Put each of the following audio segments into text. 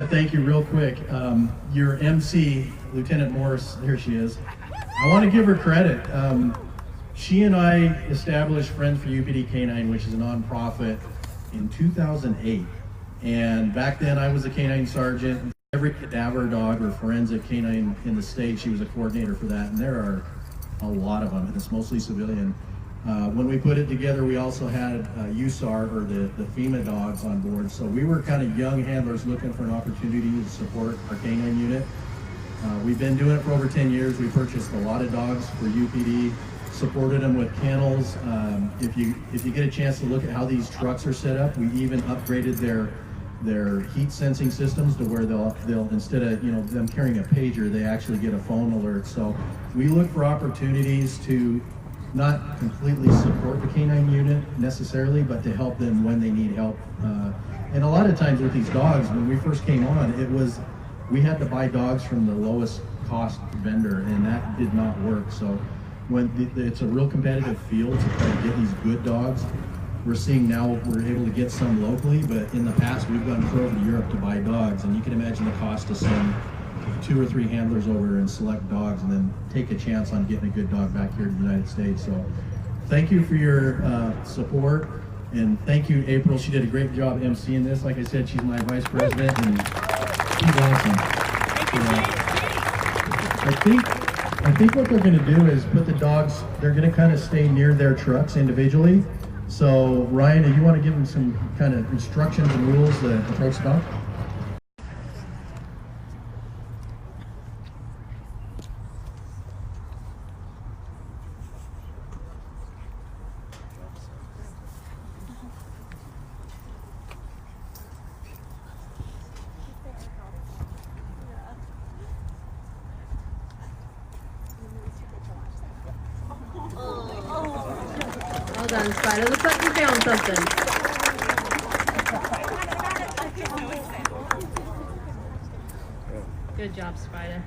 Thank you real quick. Your MC, Lieutenant Morris, here she is. I want to give her credit. She and I established Friends for UPD Canine, which is a nonprofit, in 2008. And back then I was a canine sergeant. Every cadaver dog or forensic canine in the state, she was a coordinator for that. And there are a lot of them, and it's mostly civilian. When we put it together, we also had USAR, or the FEMA dogs, on board. So we were kind of young handlers looking for an opportunity to support our canine unit. We've been doing it for over 10 years. We purchased a lot of dogs for UPD, supported them with kennels. If you get a chance to look at how these trucks are set up, we even upgraded their heat sensing systems to where they'll instead of them carrying a pager, they actually get a phone alert. So we look for opportunities to not completely support the canine unit necessarily, but to help them when they need help. And a lot of times with these dogs, when we first came on, we had to buy dogs from the lowest cost vendor, and that did not work. So it's a real competitive field to try to get these good dogs. We're seeing now we're able to get some locally, but in the past we've gone over to Europe to buy dogs, and you can imagine the cost to send 2 or 3 handlers over and select dogs and then take a chance on getting a good dog back here to the United States. So thank you for your support, and thank you, April. She did a great job emceeing this. Like I said, she's my vice president, and she's awesome. I think what they're going to do is put the dogs, they're going to kind of stay near their trucks individually. So Ryan, do you want to give them some kind of instructions and rules to approach the dog? Well done, Spider. Looks like you found something. Good job, Spider.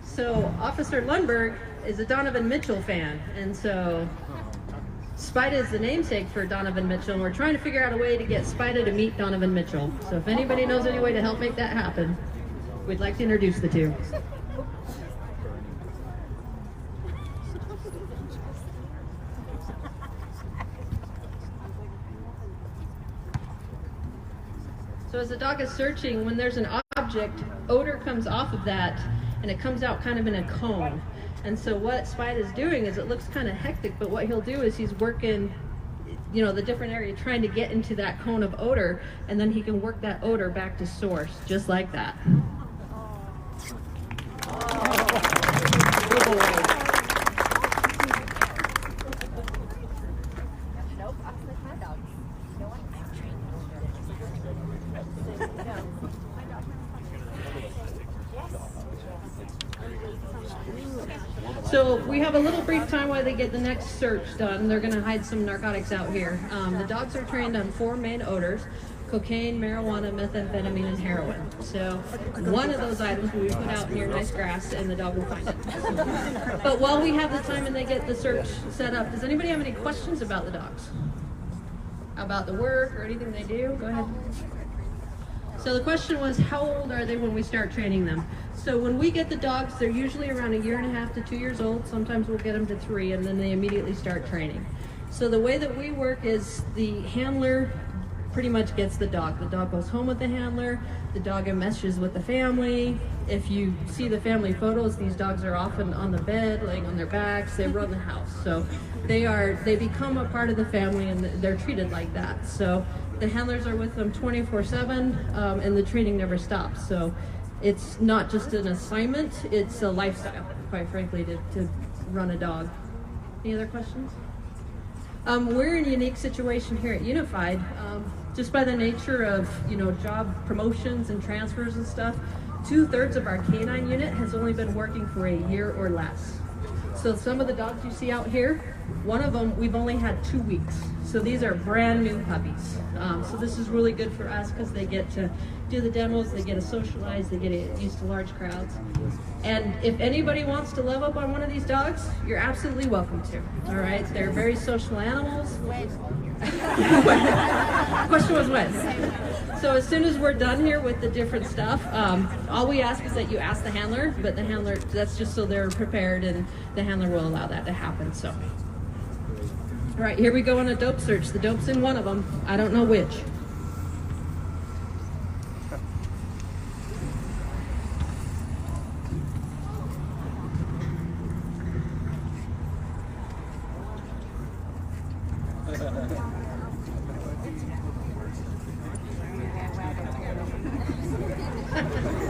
So, Officer Lundberg is a Donovan Mitchell fan, and so Spider is the namesake for Donovan Mitchell, and we're trying to figure out a way to get Spider to meet Donovan Mitchell. So if anybody knows any way to help make that happen, we'd like to introduce the two. So as the dog is searching, when there's an object, odor comes off of that, and it comes out kind of in a cone. And so what Spide is doing is, it looks kind of hectic, but what he'll do is he's working, the different area, trying to get into that cone of odor, and then he can work that odor back to source, just like that. Good boy. So we have a little brief time while they get the next search done. They're going to hide some narcotics out here. The dogs are trained on 4 main odors: cocaine, marijuana, methamphetamine, and heroin. So one of those items will be put out near nice grass, and the dog will find it. But while we have the time and they get the search set up, does anybody have any questions about the dogs? About the work or anything they do? Go ahead. So the question was, how old are they when we start training them? So when we get the dogs, they're usually around 1.5 to 2 years old. Sometimes we'll get them to 3, and then they immediately start training. So the way that we work is, the handler pretty much gets the dog. The dog goes home with the handler. The dog enmeshes with the family. If you see the family photos, these dogs are often on the bed, laying on their backs. They run the house. So they become a part of the family, and they're treated like that. So the handlers are with them 24/7, and the training never stops. So it's not just an assignment, it's a lifestyle, quite frankly, to run a dog. Any other questions? We're in a unique situation here at Unified, just by the nature of job promotions and transfers and stuff. 2/3 of our canine unit has only been working for a year or less. So some of the dogs you see out here, one of them we've only had 2 weeks. So these are brand new puppies. So this is really good for us because they get to do the demos, they get to socialize, they get used to large crowds. And if anybody wants to love up on one of these dogs, you're absolutely welcome to. All right, they're very social animals. Question was when. So as soon as we're done here with the different stuff, all we ask is that you ask the handler, but the handler, that's just so they're prepared, and the handler will allow that to happen. So, all right, here we go on a dope search. The dope's in one of them. I don't know which.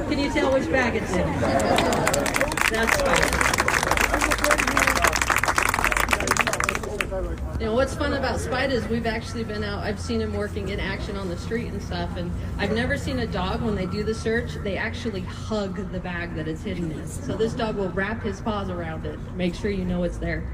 Can you tell which bag it's in? That's fine. You know, what's fun about Spite is we've actually been out, I've seen him working in action on the street and stuff, and I've never seen a dog, when they do the search, they actually hug the bag that it's hidden in. So this dog will wrap his paws around it, make sure you know it's there.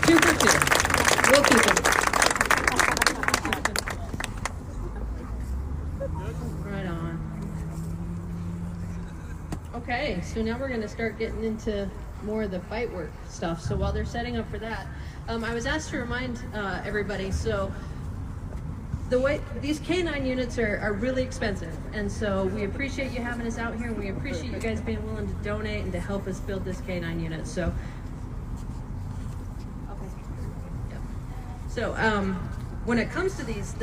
Two for two. We'll keep them. Right on. Okay, so now we're going to start getting into more of the fight work stuff. So while they're setting up for that, I was asked to remind everybody, so the way these canine units are really expensive, and so we appreciate you having us out here, and we appreciate you guys being willing to donate and to help us build this canine unit. So when it comes to these,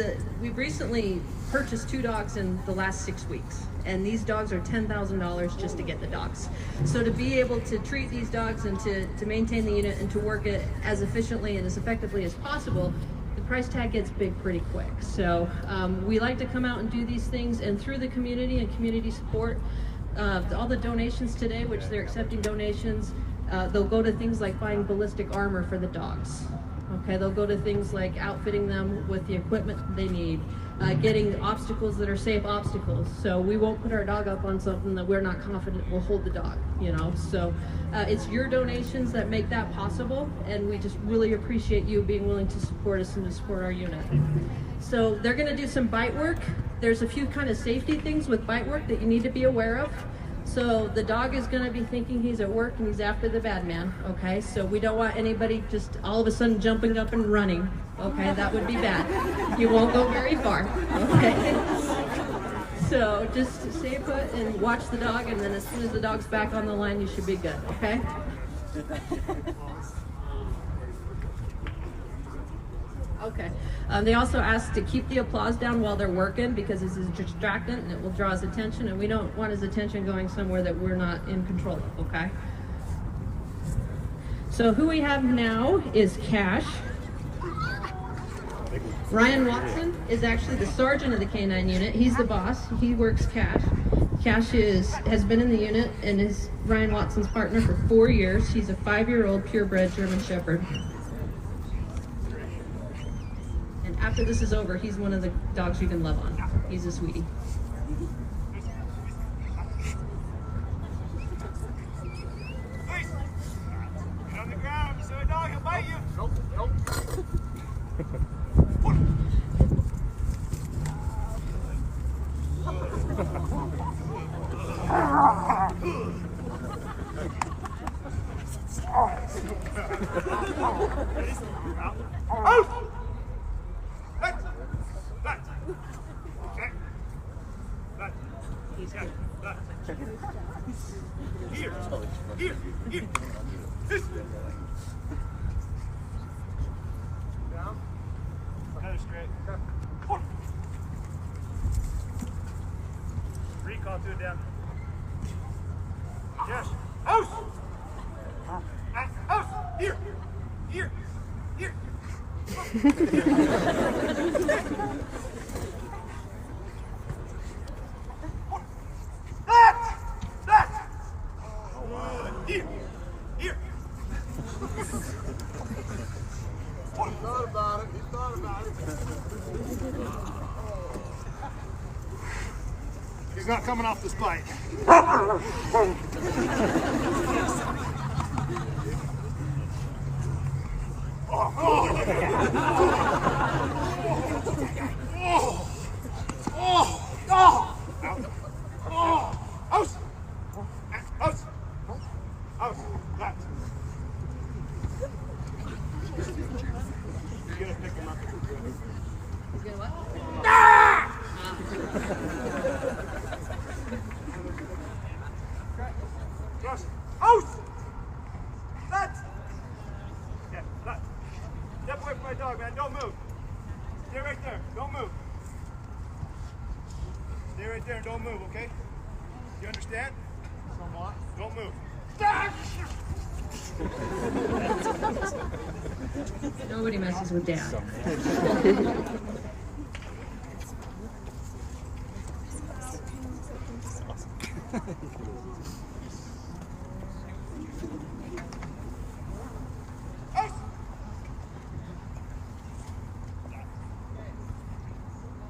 we've recently purchased 2 dogs in the last 6 weeks, and these dogs are $10,000 just to get the dogs. So to be able to treat these dogs and to maintain the unit and to work it as efficiently and as effectively as possible, the price tag gets big pretty quick. So we like to come out and do these things, and through the community and community support, all the donations today, which they're accepting donations, they'll go to things like buying ballistic armor for the dogs. Okay, they'll go to things like outfitting them with the equipment they need, getting obstacles that are safe obstacles. So we won't put our dog up on something that we're not confident will hold the dog, you know. So it's your donations that make that possible, and we just really appreciate you being willing to support us and to support our unit. So they're gonna do some bite work. There's a few kind of safety things with bite work that you need to be aware of. So the dog is going to be thinking he's at work and he's after the bad man, okay? So we don't want anybody just all of a sudden jumping up and running, okay? That would be bad. You won't go very far, okay? So just stay put and watch the dog, and then as soon as the dog's back on the line, you should be good, okay? Okay. They also ask to keep the applause down while they're working, because this is a distractant and it will draw his attention, and we don't want his attention going somewhere that we're not in control of, okay? So who we have now is Cash. Ryan Watson is actually the sergeant of the K9 unit. He's the boss. He works Cash. Cash has been in the unit and is Ryan Watson's partner for 4 years. He's a 5-year-old purebred German Shepherd. After this is over, he's one of the dogs you can love on. He's a sweetie. Get on the ground, so a dog will bite you. Nope, nope. Out! Here, here, here. This. Down. Another straight. One. Recall to it down. Yes. Out. Out. Here. Here. Here. not coming off this bite. He's gonna what? Out! That! Yeah, that. Step away from my dog, man. Don't move. Stay right there. Don't move. Stay right there and don't move, okay? You understand? Somewhat. Don't move. Nobody messes with Dad.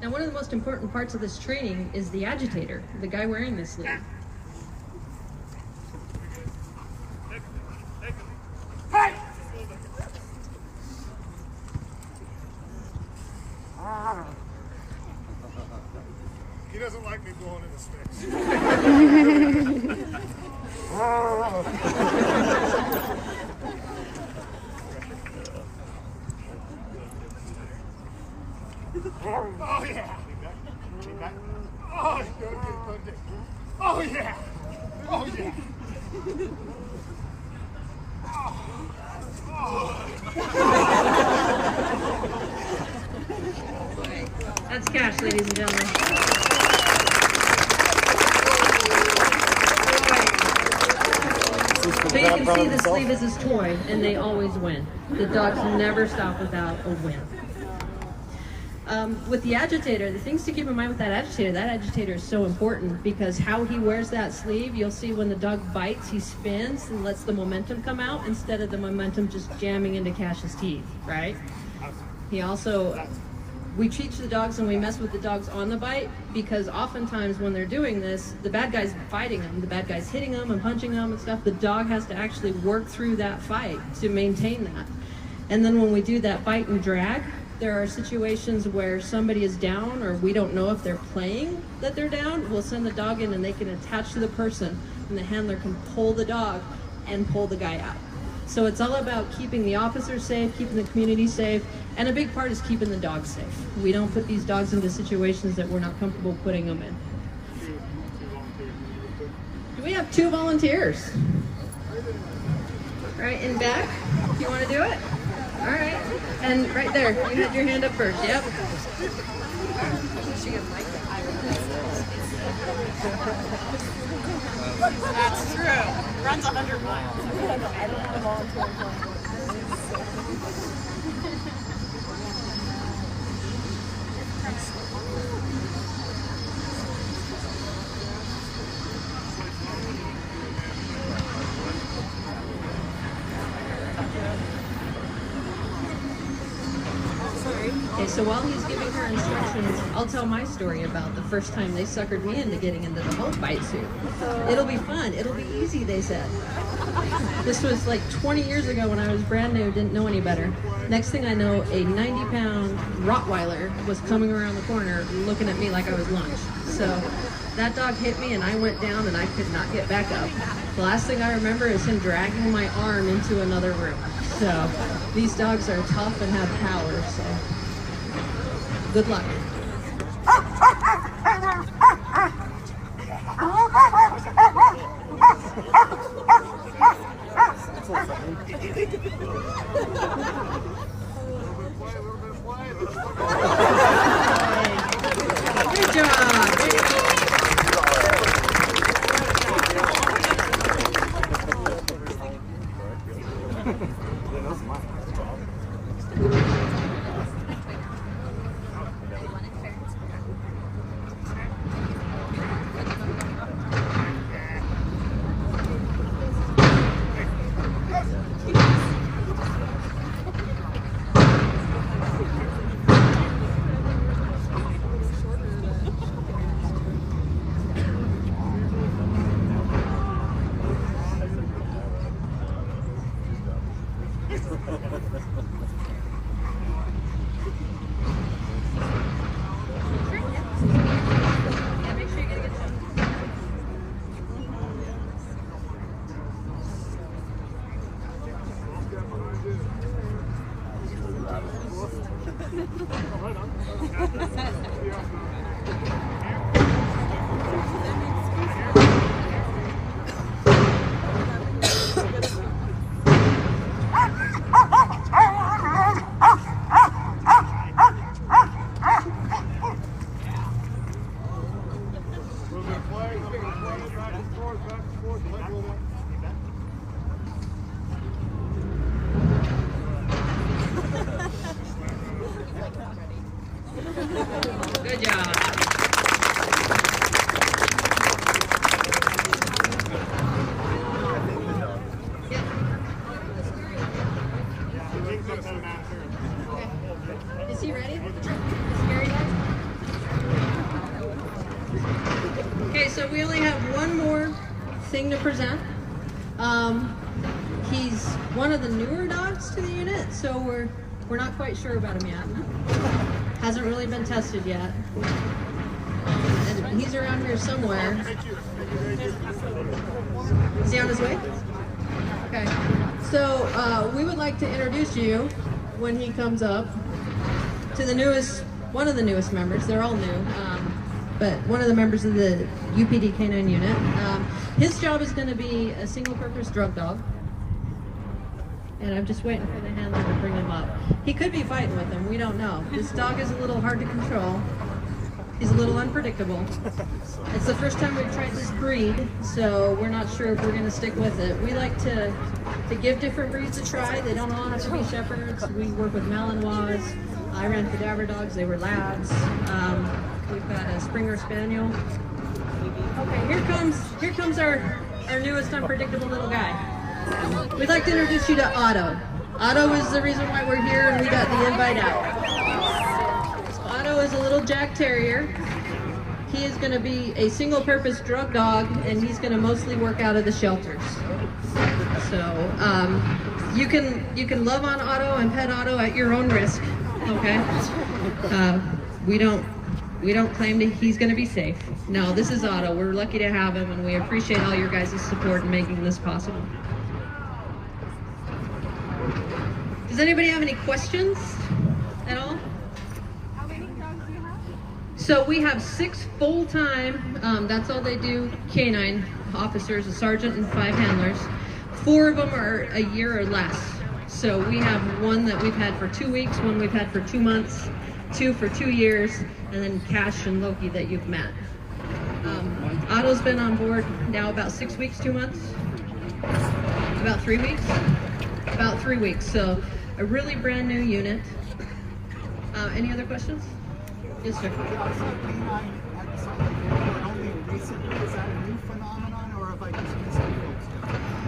Now, one of the most important parts of this training is the agitator, the guy wearing this sleeve. Hey! He doesn't like me blowing in his face. Oh yeah! Lean back. Oh, good. Oh yeah! Oh yeah! That's cash, ladies and gentlemen. So you can see the sleeve is his toy, and they always win. The dogs never stop without a win. With the agitator, the things to keep in mind with that agitator is so important because how he wears that sleeve, you'll see when the dog bites, he spins and lets the momentum come out instead of the momentum just jamming into Cash's teeth, right? He also, we teach the dogs and we mess with the dogs on the bite because oftentimes when they're doing this, the bad guy's fighting them, the bad guy's hitting them and punching them and stuff. The dog has to actually work through that fight to maintain that. And then when we do that bite and drag, there are situations where somebody is down or we don't know if they're playing that they're down. We'll send the dog in and they can attach to the person and the handler can pull the dog and pull the guy out. So it's all about keeping the officers safe, keeping the community safe, and a big part is keeping the dogs safe. We don't put these dogs into situations that we're not comfortable putting them in. Do we have 2 volunteers? Right in back, you want to do it? All right, and right there, you had your hand up first, yep. That's true. Runs 100 miles. I don't want to volunteer. Okay, so while he's giving her instructions, I'll tell my story about the first time they suckered me into getting into the whole bite suit. It'll be fun. It'll be easy, they said. This was like 20 years ago when I was brand new, didn't know any better. Next thing I know, a 90-pound Rottweiler was coming around the corner looking at me like I was lunch. So that dog hit me and I went down and I could not get back up. The last thing I remember is him dragging my arm into another room. So these dogs are tough and have power, so good luck. Good job. Good job. Okay. Is he ready? Scary dog? Okay, so we only have one more thing to present. He's one of the newer dogs to the unit, so we're not quite sure about him yet. Hasn't really been tested yet. And he's around here somewhere. Is he on his way? Okay. So we would like to introduce you, when he comes up, to the newest, one of the newest members. They're all new, but one of the members of the UPD Canine unit. His job is going to be a single-purpose drug dog. And I'm just waiting for the handler to bring him up. He could be fighting with him, we don't know. This dog is a little hard to control. He's a little unpredictable. It's the first time we've tried this breed, so we're not sure if we're gonna stick with it. We like to give different breeds a try. They don't all have to be shepherds. We work with Malinois. I ran cadaver dogs, they were labs. We've got a Springer Spaniel. Okay, here comes our newest unpredictable little guy. We'd like to introduce you to Otto. Otto is the reason why we're here, and we got the invite out. Otto is a little Jack Terrier. He is going to be a single-purpose drug dog, and he's going to mostly work out of the shelters. So you can love on Otto and pet Otto at your own risk. Okay. We don't claim that he's going to be safe. No, this is Otto. We're lucky to have him, and we appreciate all your guys' support in making this possible. Does anybody have any questions at all? How many dogs do you have? So we have 6 full-time, that's all they do, canine officers, a sergeant and 5 handlers. 4 of them are a year or less. So we have one that we've had for 2 weeks, one we've had for 2 months, 2 for 2 years, and then Cash and Loki that you've met. Otto's been on board now about 6 weeks, 2 months? About 3 weeks? About 3 weeks, so a really brand new unit. Any other questions? Yes, sir.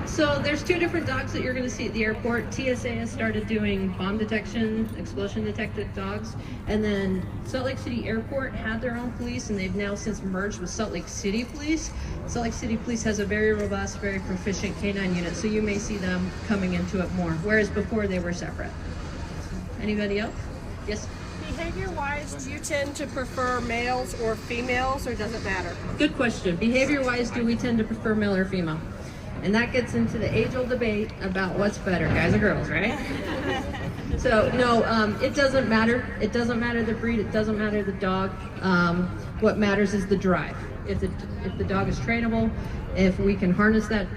So there's 2 different dogs that you're going to see at the airport. TSA has started doing bomb detection, explosion detected dogs, and then Salt Lake City Airport had their own police, and they've now since merged with Salt Lake City Police. Salt Lake City Police has a very robust, very proficient canine unit, so you may see them coming into it more, whereas before they were separate. Anybody else? Yes? Behavior-wise, do you tend to prefer males or females, or does it matter? Good question. Behavior-wise, do we tend to prefer male or female? And that gets into the age-old debate about what's better, guys or girls, right? So, no, it doesn't matter. It doesn't matter the breed. It doesn't matter the dog. What matters is the drive. If the dog is trainable, if we can harness that...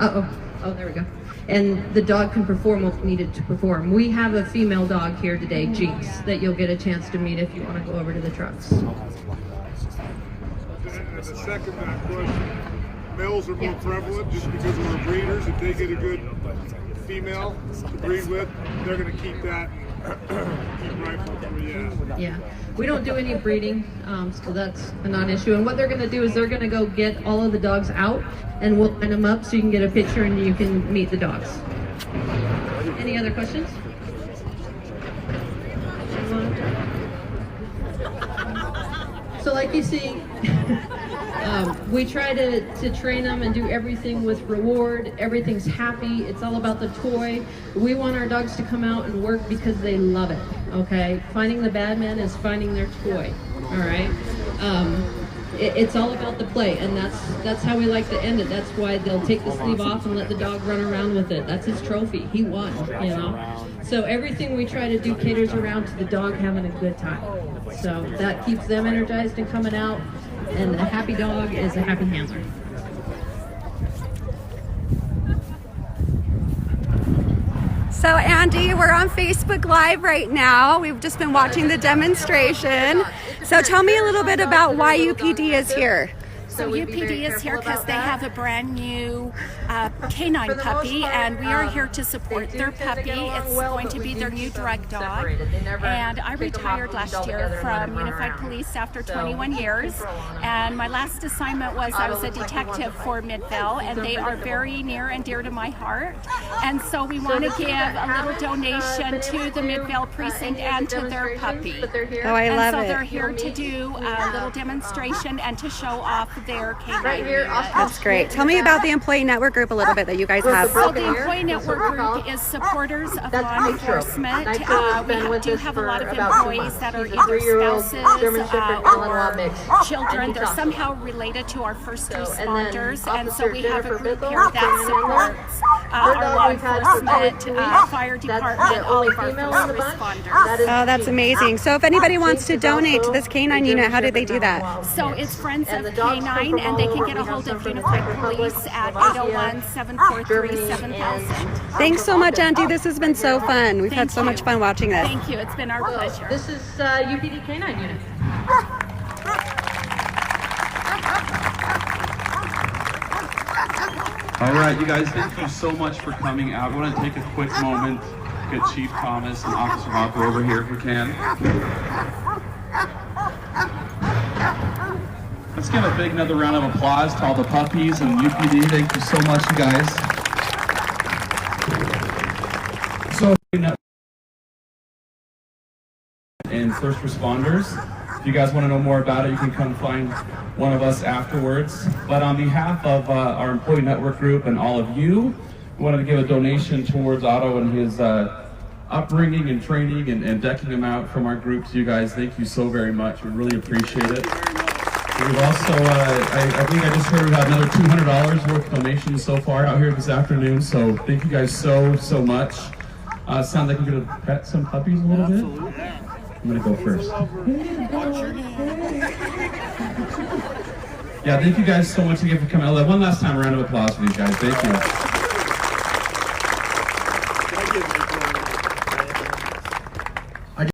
Oh, there we go. And the dog can perform what's needed to perform. We have a female dog here today, Jinx, that you'll get a chance to meet if you want to go over to the trucks. And the second to that question, males are more prevalent just because of our breeders. If they get a good female to breed with, they're going to keep that, keep rifles where you at. Yeah, we don't do any breeding, so that's a non-issue. And what they're going to do is they're going to go get all of the dogs out, and we'll line them up so you can get a picture and you can meet the dogs. Any other questions? So like you see, we try to train them and do everything with reward. Everything's happy. It's all about the toy. We want our dogs to come out and work because they love it, okay? Finding the bad man is finding their toy, all right? It's all about the play, and that's how we like to end it. That's why they'll take the sleeve off and let the dog run around with it. That's his trophy. He won, you know? So everything we try to do caters around to the dog having a good time. So that keeps them energized and coming out, and a happy dog is a happy handler. So Andy, we're on Facebook Live right now. We've just been watching the demonstration. So tell me a little bit about why UPD is here. So UPD is here because they have a brand new canine puppy, and we are here to support their puppy. It's going to be their new drug dog. And I retired last year from Unified Police after 21 years, and my last assignment was I was a detective for Midvale, and they are very near and dear to my heart. And so we want to give a little donation to the Midvale precinct and to their puppy. Oh, I love so it. they're here to do a little demonstration and to show off their canine unit. That's great. Tell me about the employee network group a little bit that you guys have. So the employee network group is supporters of law enforcement. We do have a lot of employees that are either spouses or children. They're somehow related to our first responders, and so we have a group here that supports our law enforcement, fire department, all of our first responders. Oh, that's amazing. So if anybody wants to donate to this canine unit, how do they do that? So it's Friends of Canine, and they can get a hold of Unified Police at 801-743-7000. Thanks so much, Auntie. This has been so fun. We've had so much fun watching this. Thank you. It's been our pleasure. This is UPD Canine Unit. All right, you guys, thank you so much for coming out. I want to take a quick moment, get Chief Thomas and Officer Hopper over here if we can. Let's give a big another round of applause to all the puppies and UPD. Thank you so much, you guys. So, and first responders, if you guys want to know more about it, you can come find one of us afterwards. But on behalf of our employee network group and all of you, we wanted to give a donation towards Otto and his upbringing and training and decking him out from our group to you guys. Thank you so very much. We really appreciate it. We've also, I think I just heard about another $200 worth of donations so far out here this afternoon. So thank you guys so much. Sounds like we're gonna pet some puppies a little bit. I'm gonna go first. Yeah, thank you guys so much again for coming. One last time, a round of applause for these guys. Thank you.